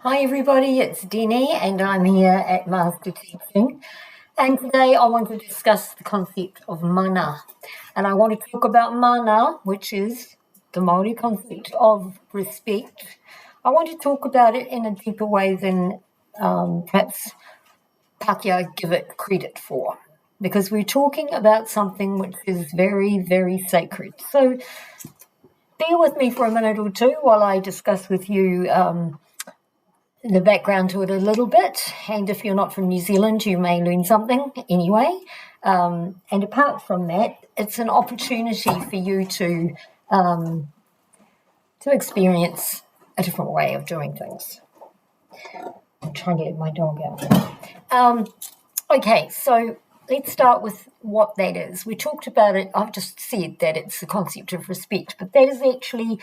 Hi everybody, it's Deni and I'm here at Master Teaching, and today I want to discuss the concept of mana, and I want to talk about mana, which is the Maori concept of respect. I want to talk about it in a deeper way than perhaps Pakeha give it credit for, because we're talking about something which is very, very sacred. So bear with me for a minute or two while I discuss with you the background to it a little bit, and if you're not from New Zealand, you may learn something anyway. And apart from that, it's an opportunity for you to experience a different way of doing things. I'm trying to let my dog out. Okay, so let's start with what that is. We talked about it. I've just said that it's the concept of respect, but that is actually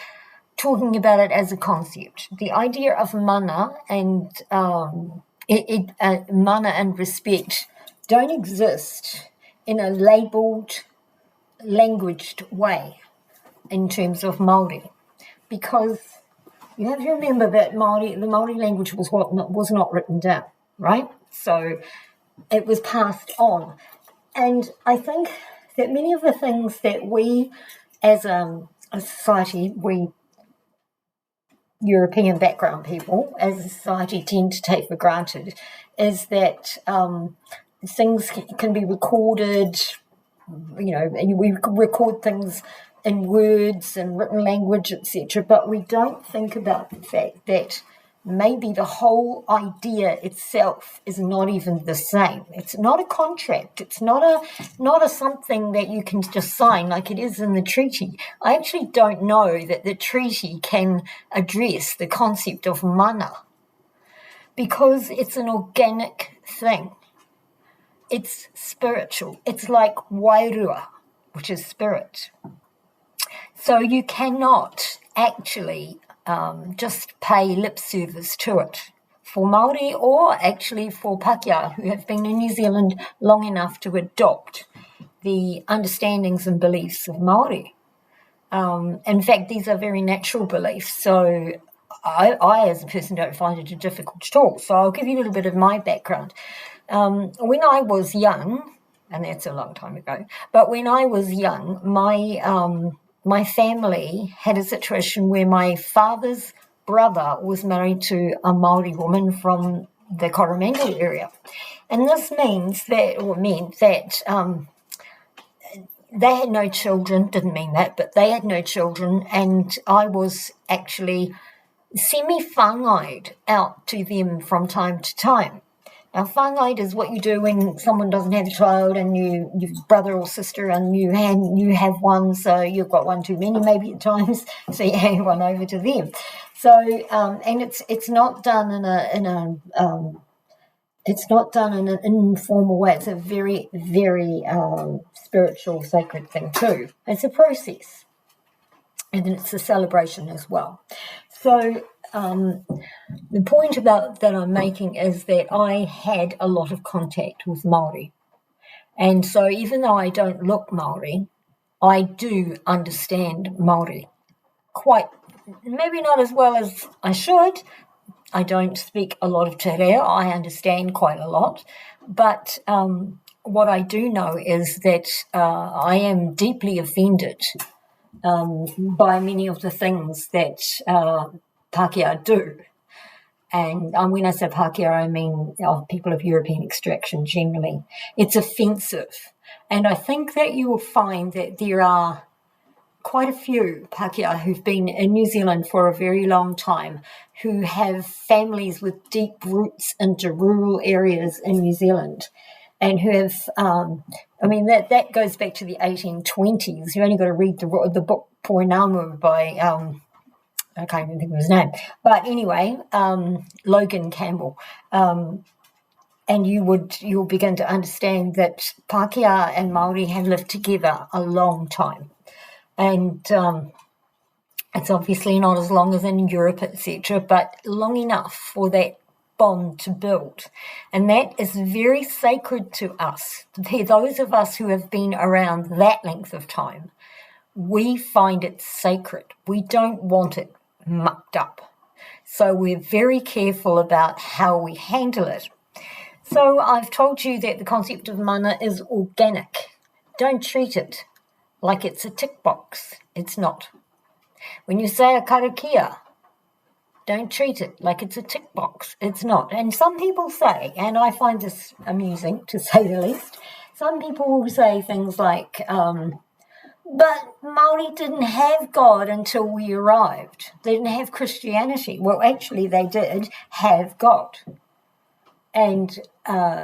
talking about it as a concept. The idea of mana and mana and respect don't exist in a labelled, languaged way in terms of Māori, because you have to remember that the Māori language was not written down, right? So it was passed on. And I think that many of the things that we as a society, we European background people as a society tend to take for granted is that things can be recorded, we record things in words and written language, etc., but we don't think about the fact that maybe the whole idea itself is not even the same. It's not a contract. It's not a something that you can just sign like it is in the treaty. I actually don't know that the treaty can address the concept of mana, because it's an organic thing. It's spiritual. It's like wairua, which is spirit. So you cannot actually just pay lip service to it for Māori, or actually for Pakeha who have been in New Zealand long enough to adopt the understandings and beliefs of Māori. In fact, these are very natural beliefs, so I as a person don't find it difficult at all. So I'll give you a little bit of my background. When I was young, and that's a long time ago, but when I was young, my family had a situation where my father's brother was married to a Maori woman from the Coromandel area. And this meant that they had no children, didn't mean that, but they had no children, and I was actually semi-whāngaid out to them from time to time. Now, whāngaid is what you do when someone doesn't have a child and you've brother or sister and you have one, so you've got one too many maybe at times, so you hand one over to them. So, and it's not done in an informal way. It's a very, very spiritual, sacred thing too. It's a process, and it's a celebration as well. So the point that I'm making is that I had a lot of contact with Māori. And so even though I don't look Māori, I do understand Māori quite, maybe not as well as I should. I don't speak a lot of te reo. I understand quite a lot. But what I do know is that I am deeply offended by many of the things that Pakeha do. And when I say Pakeha, I mean of people of European extraction generally. It's offensive. And I think that you will find that there are quite a few Pakeha who've been in New Zealand for a very long time, who have families with deep roots into rural areas in New Zealand, and who have, that goes back to the 1820s. You only got to read the book Poinamu by, I can't even think of his name. But anyway, Logan Campbell. And you'll begin to understand that Pakeha and Māori have lived together a long time. And it's obviously not as long as in Europe, etc., but long enough for that bond to build. And that is very sacred to us. Those of us who have been around that length of time, we find it sacred. We don't want it mucked up. So we're very careful about how we handle it. So I've told you that the concept of mana is organic. Don't treat it like it's a tick box. It's not. When you say a karakia, don't treat it like it's a tick box. It's not. And some people say, and I find this amusing to say the least, some people will say things like, but Maori didn't have God until we arrived. They didn't have Christianity. Well, actually, they did have God. And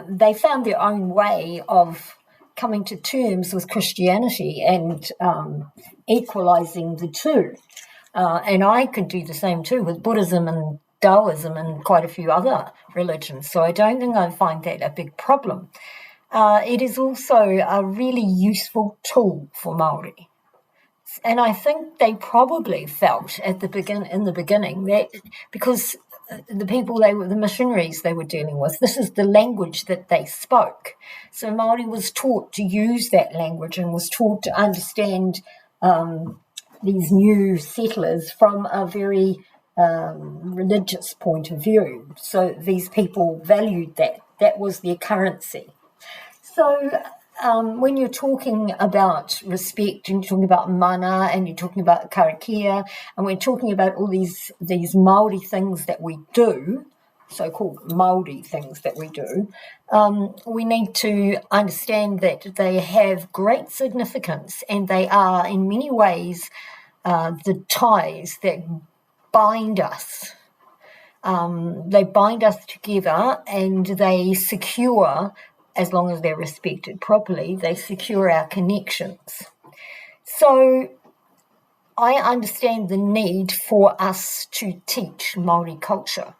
they found their own way of coming to terms with Christianity and equalizing the two. And I could do the same too with Buddhism and Taoism and quite a few other religions. So I don't think I find that a big problem. It is also a really useful tool for Maori. And I think they probably felt in the beginning that because the people the missionaries they were dealing with, this is the language that they spoke. So Maori was taught to use that language and was taught to understand these new settlers from a very religious point of view. So these people valued that. That was their currency. So when you're talking about respect and you're talking about mana and you're talking about karakia and we're talking about all these Maori things that we do, so-called Maori things that we do, we need to understand that they have great significance and they are in many ways the ties that bind us. They bind us together and they secure, as long as they're respected properly, they secure our connections. So I understand the need for us to teach Maori culture.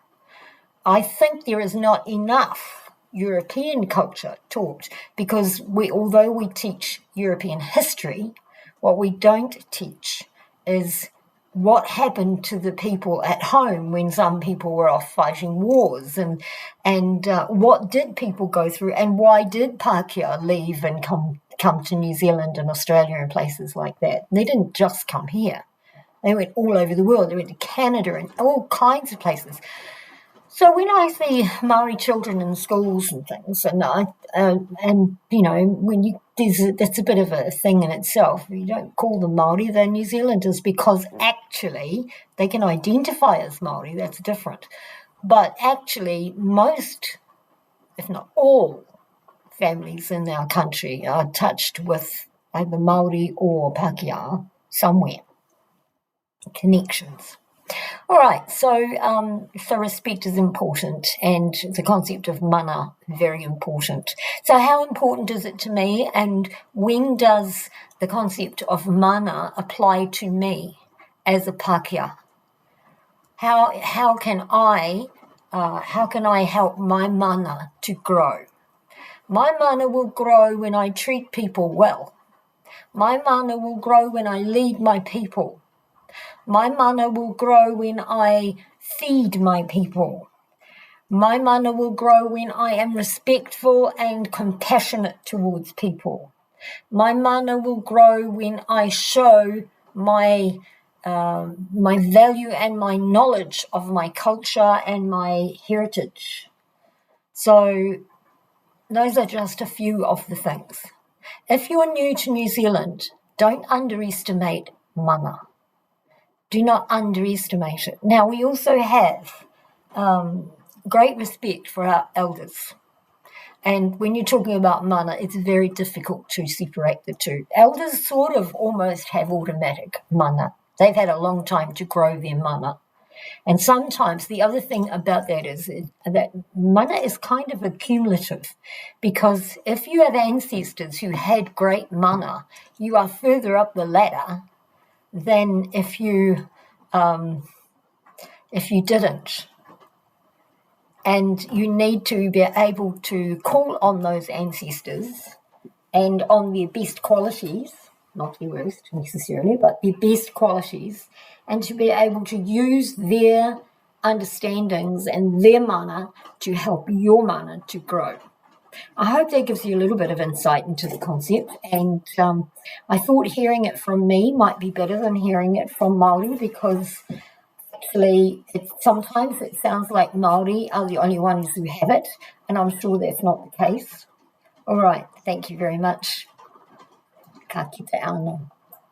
I think there is not enough European culture taught because although we teach European history, what we don't teach is what happened to the people at home when some people were off fighting wars and what did people go through and why did Pākehā leave and come to New Zealand and Australia and places like that. They didn't just come here. They went all over the world. They went to Canada and all kinds of places. So when I see Maori children in schools and things, and you know, when that's a bit of a thing in itself. You don't call them Maori; they're New Zealanders because actually they can identify as Maori. That's different, but actually most, if not all, families in our country are touched with either Maori or Pākehā somewhere. Connections. All right, so respect is important and the concept of mana, very important. So how important is it to me and when does the concept of mana apply to me as a Pākehā? How can I help my mana to grow? My mana will grow when I treat people well. My mana will grow when I lead my people. My mana will grow when I feed my people. My mana will grow when I am respectful and compassionate towards people. My mana will grow when I show my value and my knowledge of my culture and my heritage. So those are just a few of the things. If you are new to New Zealand, don't underestimate mana. Do not underestimate it. Now, we also have great respect for our elders. And when you're talking about mana, it's very difficult to separate the two. Elders sort of almost have automatic mana. They've had a long time to grow their mana. And sometimes the other thing about that is that mana is kind of accumulative because if you have ancestors who had great mana, you are further up the ladder than if you didn't. And you need to be able to call on those ancestors and on their best qualities, not their worst necessarily, but their best qualities, and to be able to use their understandings and their mana to help your mana to grow. I hope that gives you a little bit of insight into the concept, and I thought hearing it from me might be better than hearing it from Maori because actually, sometimes it sounds like Maori are the only ones who have it, and I'm sure that's not the case. All right, thank you very much. Ka kite anō.